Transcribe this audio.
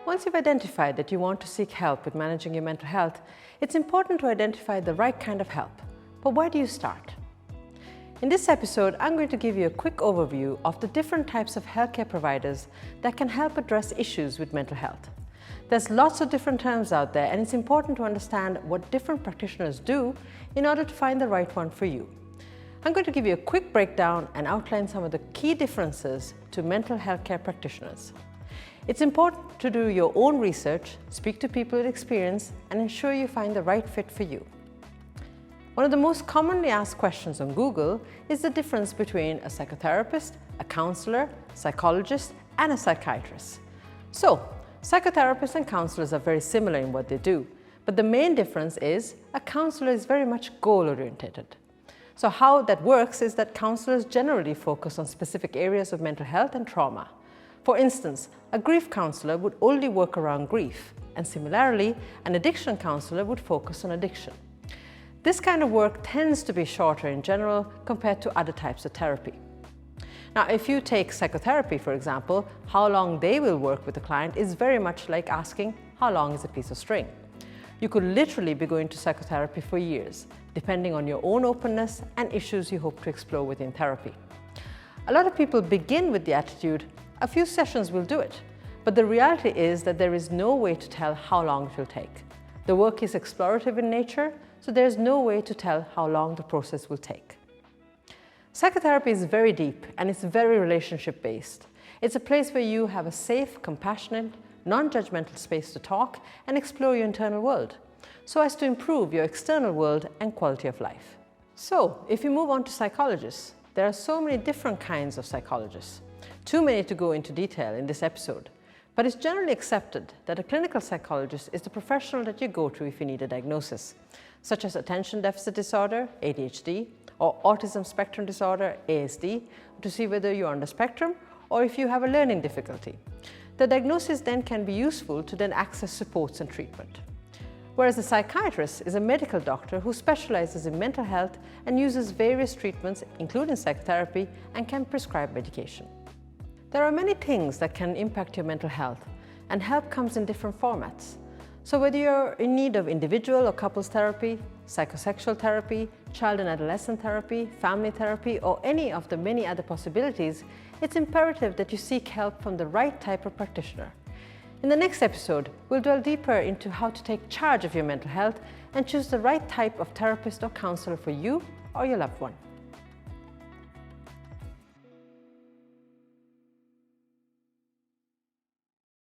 Once you've identified that you want to seek help with managing your mental health, it's important to identify the right kind of help. But where do you start? In this episode, I'm going to give you a quick overview of the different types of healthcare providers that can help address issues with mental health. There's lots of different terms out there, and it's important to understand what different practitioners do in order to find the right one for you. I'm going to give you a quick breakdown and outline some of the key differences to mental health care practitioners. It's important to do your own research, speak to people with experience, and ensure you find the right fit for you. One of the most commonly asked questions on Google is the difference between a psychotherapist, a counselor, psychologist, and a psychiatrist. So, psychotherapists and counselors are very similar in what they do, but the main difference is a counselor is very much goal-oriented. So how that works is that counselors generally focus on specific areas of mental health and trauma. For instance, a grief counselor would only work around grief, and similarly, an addiction counselor would focus on addiction. This kind of work tends to be shorter in general compared to other types of therapy. Now, if you take psychotherapy, for example, how long they will work with the client is very much like asking, how long is a piece of string? You could literally be going to psychotherapy for years, depending on your own openness and issues you hope to explore within therapy. A lot of people begin with the attitude, a few sessions will do it, but the reality is that there is no way to tell how long it will take. The work is explorative in nature, so there is no way to tell how long the process will take. Psychotherapy is very deep and it's very relationship-based. It's a place where you have a safe, compassionate, non-judgmental space to talk and explore your internal world, so as to improve your external world and quality of life. So, if you move on to psychologists, there are so many different kinds of psychologists. Too many to go into detail in this episode, but it's generally accepted that a clinical psychologist is the professional that you go to if you need a diagnosis, such as attention deficit disorder, ADHD, or autism spectrum disorder, ASD, to see whether you're on the spectrum or if you have a learning difficulty. The diagnosis then can be useful to then access supports and treatment. Whereas a psychiatrist is a medical doctor who specializes in mental health and uses various treatments, including psychotherapy, and can prescribe medication. There are many things that can impact your mental health, and help comes in different formats. So whether you're in need of individual or couples therapy, psychosexual therapy, child and adolescent therapy, family therapy, or any of the many other possibilities, it's imperative that you seek help from the right type of practitioner. In the next episode, we'll delve deeper into how to take charge of your mental health and choose the right type of therapist or counselor for you or your loved one.